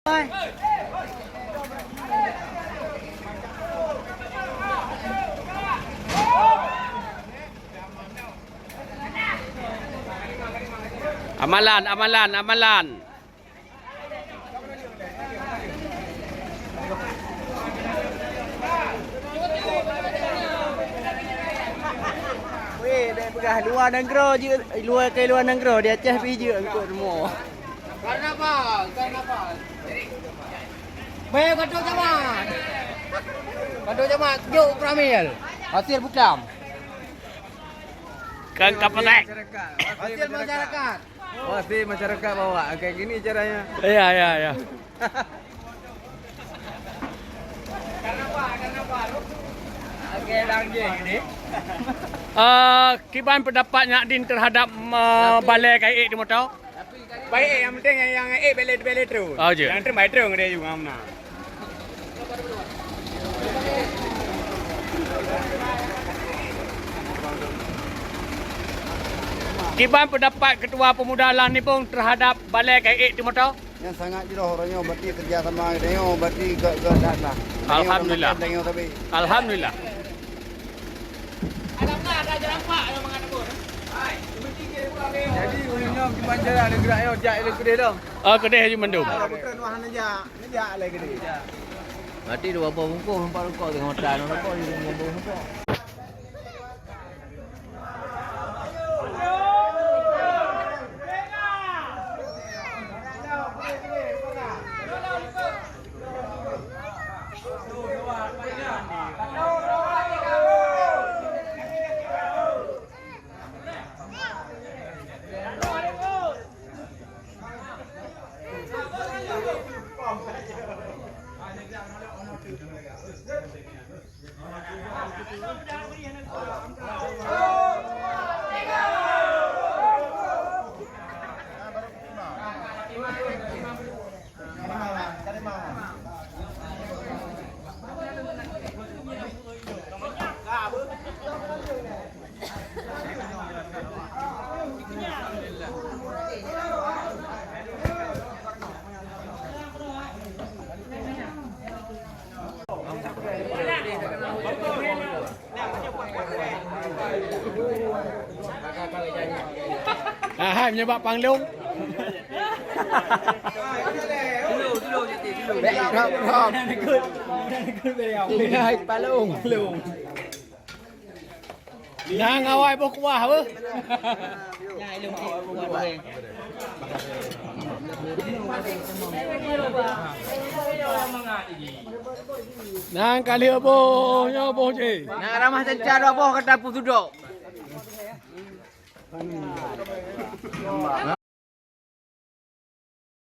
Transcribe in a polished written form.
Ơi. Amalan, amalan, amalan. Weh, dia pegah luar negara je, luar negara dia Aceh pergi je ikut semua. Kenapa? Kenapa? Baik kado jamat. Kado jamat yuk Pramil. Hasil bukam. Kan kapatek. Hasil masyarakat. Pasti masyarakat bawa kayak gini caranya. Iya, iya, iya. Okey, lagi ni. Kiban pendapatnya Din terhadap balai KAI di motor? Baik yang penting yang belet terus. Oh, je. Yang terbaik terus dia juga mana. Kiban pendapat Ketua Pemuda Alang ni pun terhadap balai KAI di motor? Yang sangat jelas orangnya berarti kerjasama dia berarti keadaan lah. Alhamdulillah. Tapi Alhamdulillah. Jadi ulingnya gimana cara ada gerak yo jak ile gede dah. Kedai Haji Mandum. Bukan wahana jak. Ni jak le gede. Berarti dua bungkus 4 rukuk dengan hotel rukuk di dengan bungkus. Hai menyebab panglung. Hai palung. Nang awai boh kuah apa? Nang kali boh je. Nak ramah cencar apa kata pu duduk.